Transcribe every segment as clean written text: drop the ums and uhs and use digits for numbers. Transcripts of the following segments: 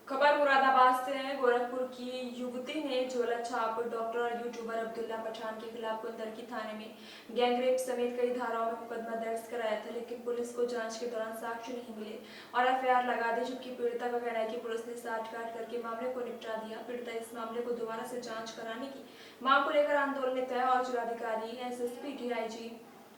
खबर मुरादाबाद से है। गोरखपुर की युवती ने झोला छाप डॉक्टर और यूट्यूबर अब्दुल्ला पठान के खिलाफ कुंदरकी थाने में गैंगरेप समेत कई धाराओं में मुकदमा दर्ज कराया था, लेकिन पुलिस को जांच के दौरान साक्ष्य नहीं मिले और एफआईआर लगा दी। जबकि पीड़िता का कहना है कि पुलिस ने साठगांठ करके मामले को निपटा दिया। पीड़िता इस मामले को दोबारा से जांच कराने की मांग को लेकर आंदोलन तय और जिलाधिकारी, एसएसपी, डीआईजी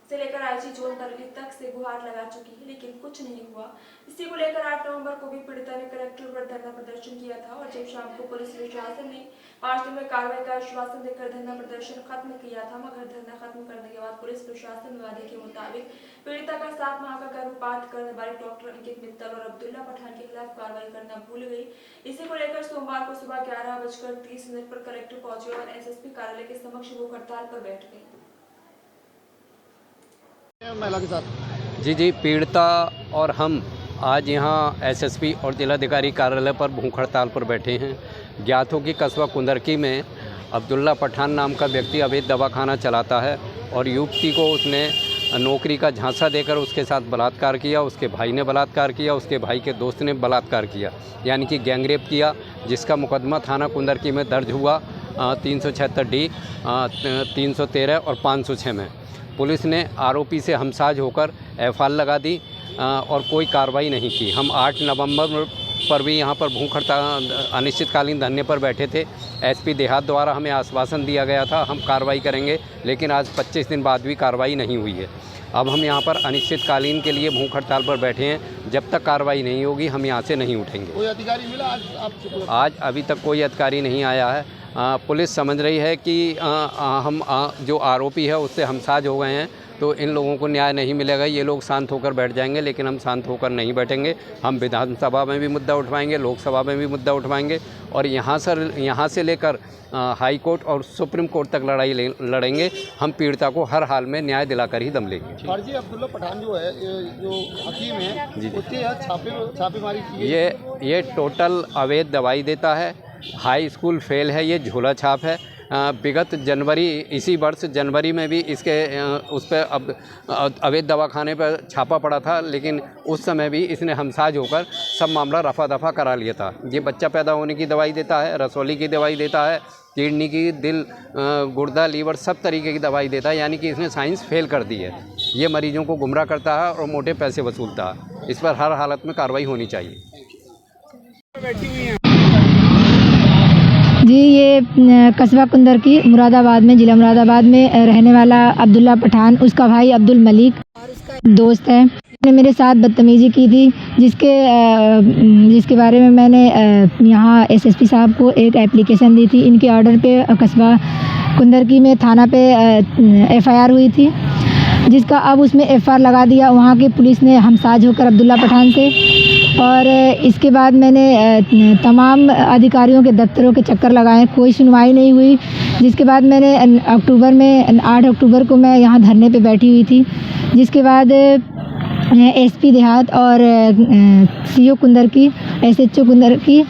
से लेकर आईजी जोन तक से गुहार लगा चुकी है, लेकिन कुछ नहीं हुआ। इसी को लेकर 8 नवंबर को भी पीड़िता ने कलेक्टर पर धरना प्रदर्शन किया था और जब शाम को पुलिस प्रशासन ने 5 दिन में कार्रवाई का आश्वासन देकर धरना प्रदर्शन खत्म किया था, मगर धरना खत्म करने के बाद पुलिस प्रशासन वादे के मुताबिक पीड़िता का 7 माह का गर्भपात करने वाले डॉक्टर अंकित मित्तल और अब्दुल्ला पठान के खिलाफ कार्रवाई करना भूल गई। इसी को लेकर सोमवार को सुबह 11:30 पर कलेक्टर पहुंचे और एसएसपी कार्यालय के समक्ष भूख हड़ताल पर बैठ गए। महिला के साथ जी पीड़िता और हम आज यहाँ एसएसपी और जिलाधिकारी कार्यालय पर भूख हड़ताल पर बैठे हैं। ज्ञात हो कि कस्बा कुंदरकी में अब्दुल्ला पठान नाम का व्यक्ति अवैध दवाखाना चलाता है और युवती को उसने नौकरी का झांसा देकर उसके साथ बलात्कार किया। उसके भाई ने बलात्कार किया, उसके भाई के दोस्त ने बलात्कार किया, यानी कि गैंगरेप किया, जिसका मुकदमा थाना कुंदरकी में दर्ज हुआ 376D, 313 और 506 में। पुलिस ने आरोपी से हमसाज होकर एफआईआर लगा दी और कोई कार्रवाई नहीं की। हम 8 नवंबर पर भी यहाँ पर भूख हड़ताल अनिश्चितकालीन धरने पर बैठे थे। एसपी देहात द्वारा हमें आश्वासन दिया गया था हम कार्रवाई करेंगे, लेकिन आज 25 दिन बाद भी कार्रवाई नहीं हुई है। अब हम यहाँ पर अनिश्चितकालीन के लिए भूख हड़ताल पर बैठे हैं। जब तक कार्रवाई नहीं होगी हम यहाँ से नहीं उठेंगे। कोई अधिकारी मिला आज आपसे? आज अभी तक कोई अधिकारी नहीं आया है। पुलिस समझ रही है कि हम जो आरोपी है उससे हमसाज हो गए हैं, तो इन लोगों को न्याय नहीं मिलेगा, ये लोग शांत होकर बैठ जाएंगे, लेकिन हम शांत होकर नहीं बैठेंगे। हम विधानसभा में भी मुद्दा उठवाएंगे, लोकसभा में भी मुद्दा उठवाएंगे और यहाँ से लेकर हाई कोर्ट और सुप्रीम कोर्ट तक लड़ाई लड़ेंगे। हम पीड़िता को हर हाल में न्याय दिलाकर ही दम लेंगे। फर्जी अब्दुल्ला पठान जो है, जो हकीम है, उसके यहाँ छापेमारी की है। ये टोटल अवैध दवाई देता है, हाई स्कूल फेल है, ये झोला छाप है। विगत जनवरी, इसी वर्ष जनवरी में भी इसके उस पर अब अवैध दवाखाने पर छापा पड़ा था, लेकिन उस समय भी इसने हमसाज होकर सब मामला रफा दफा करा लिया था। ये बच्चा पैदा होने की दवाई देता है, रसौली की दवाई देता है, किडनी की, दिल, गुर्दा, लीवर, सब तरीके की दवाई देता है, यानी कि इसने साइंस फेल कर दी है। ये मरीजों को गुमराह करता है और मोटे पैसे वसूलता है। इस पर हर हालत में कार्रवाई होनी चाहिए। जी, ये कस्बा कुंदरकी मुरादाबाद में, ज़िला मुरादाबाद में रहने वाला अब्दुल्ला पठान, उसका भाई अब्दुल मलिक और उसका दोस्त है, ने मेरे साथ बदतमीज़ी की थी, जिसके बारे में मैंने यहाँ एसएसपी साहब को एक एप्लीकेशन दी थी। इनके ऑर्डर पे कस्बा कुंदरकी में थाना पे एफआईआर हुई थी, जिसका अब उसमें एफआईआर लगा दिया वहाँ की पुलिस ने हमसाज होकर अब्दुल्ला पठान से। और इसके बाद मैंने तमाम अधिकारियों के दफ्तरों के चक्कर लगाए, कोई सुनवाई नहीं हुई। जिसके बाद मैंने 8 अक्टूबर को मैं यहाँ धरने पे बैठी हुई थी, जिसके बाद एसपी देहात और CO Kundarki, SHO Kundarki,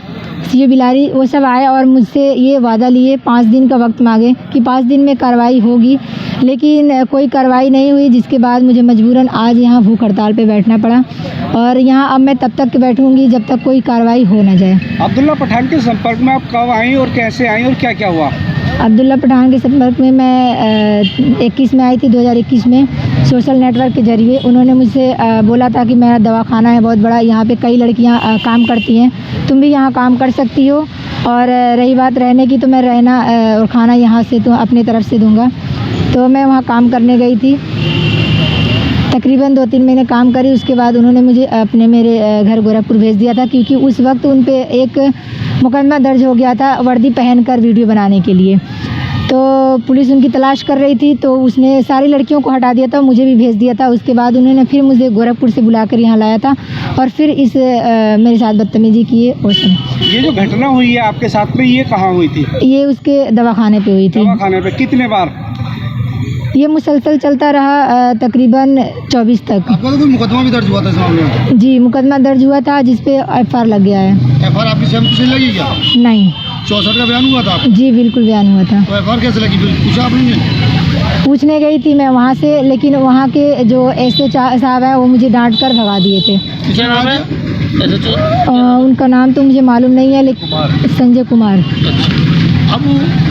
CO Bilari, वो सब आए और मुझसे ये वादा लिए, 5 दिन का वक्त मांगे कि 5 दिन में कार्रवाई होगी, लेकिन कोई कार्रवाई नहीं हुई। जिसके बाद मुझे मजबूरन आज यहाँ भूख हड़ताल पे बैठना पड़ा और यहाँ अब मैं तब तक बैठूंगी जब तक कोई कार्रवाई हो ना जाए। अब्दुल्ला पठान के संपर्क में आप कब आई और कैसे आई और क्या क्या हुआ? अब्दुल्ला पठान के संपर्क में मैं 21 में आई थी, 2021 में, सोशल नेटवर्क के जरिए। उन्होंने मुझसे बोला था कि मेरा दवाखाना है बहुत बड़ा, यहाँ पे कई लड़कियाँ काम करती हैं, तुम भी यहाँ काम कर सकती हो, और रही बात रहने की तो मैं रहना और खाना यहाँ से तो अपनी तरफ से दूँगा। तो मैं वहाँ काम करने गई थी, तकरीबन 2-3 महीने काम करी। उसके बाद उन्होंने मुझे मेरे घर गोरखपुर भेज दिया था, क्योंकि उस वक्त उन पे एक मुकदमा दर्ज हो गया था वर्दी पहनकर वीडियो बनाने के लिए। तो पुलिस उनकी तलाश कर रही थी, तो उसने सारी लड़कियों को हटा दिया था, मुझे भी भेज दिया था। उसके बाद उन्होंने फिर मुझे गोरखपुर से बुलाकर यहाँ लाया था और फिर मेरे साथ बदतमीजी किए। ये जो घटना हुई है आपके साथ में, ये कहाँ हुई थी? ये उसके दवाखाने पे हुई थी। दवाखाने पे कितने बार? ये मुसलसल चलता रहा तकरीबन 24 तक। आपका तो कोई मुकदमा भी दर्ज हुआ था इस मामले में? जी, मुकदमा दर्ज हुआ था, जिसपे एफआईआर लग गया है। एफआईआर आपकी सहमति से लगी क्या? नहीं। 64 का बयान हुआ था? जी बिल्कुल बयान हुआ था। तो एफआईआर कैसे लगी, पूछा आपने? पूछने गई थी मैं वहाँ से, लेकिन वहाँ के जो एसओ साहब हैं वो मुझे डांट कर भगा दिए थे। क्या नाम है? उनका नाम तो मुझे मालूम नहीं है, लेकिन संजय कुमार। अब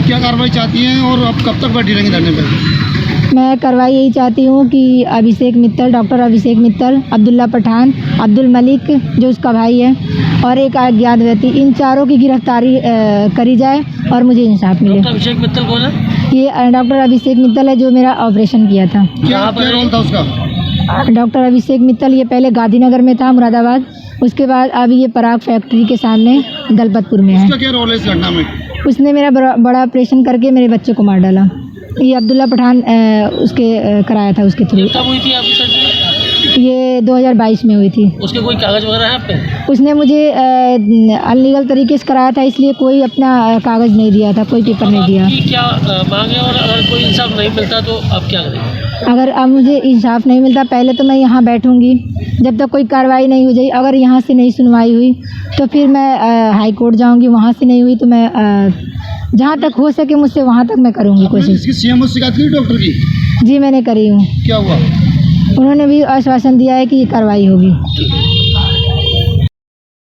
क्या कार्रवाई चाहती हैं और अब कब तक बैठी रहेंगी धरने पर? मैं कार्रवाई यही चाहती हूँ कि अभिषेक मित्तल, डॉक्टर अभिषेक मित्तल, अब्दुल्ला पठान, अब्दुल मलिक जो उसका भाई है, और एक अज्ञात व्यक्ति, इन चारों की गिरफ्तारी करी जाए और मुझे इंसाफ मिले। डॉक्टर अभिषेक मित्तल कौन है? ये डॉक्टर अभिषेक मित्तल है जो मेरा ऑपरेशन किया था। क्या रोल था उसका? डॉक्टर अभिषेक मित्तल ये पहले गांधीनगर में था, मुरादाबाद, उसके बाद अभी ये पराग फैक्ट्री के सामने दलपतपुर में है। उसका क्या रोल है इस घटना में? उसने मेरा बड़ा ऑपरेशन करके मेरे बच्चे को मार डाला। ये अब्दुल्ला पठान उसके कराया था उसके थ्रू। कब हुई थी आपकी सर्जरी? ये 2022 में हुई थी। उसके कोई कागज वगैरह है आप पे? उसने मुझे अनलीगल तरीके से कराया था, इसलिए कोई अपना कागज़ नहीं दिया था, कोई पेपर नहीं दिया। आपकी क्या मांग है और अगर कोई इंसाफ नहीं मिलता तो आप क्या करेंगे? अगर अब मुझे इंसाफ नहीं मिलता, पहले तो मैं यहाँ बैठूँगी जब तक कोई कार्रवाई नहीं हो जाए। अगर यहाँ से नहीं सुनवाई हुई तो फिर मैं हाई कोर्ट जाऊँगी, वहाँ से नहीं हुई तो मैं जहाँ तक हो सके मुझसे वहाँ तक मैं करूँगी कोशिश। इसकी सीएमओ शिकायत की डॉक्टर की? जी मैंने करी हूँ। क्या हुआ? उन्होंने भी आश्वासन दिया है कि कार्रवाई होगी।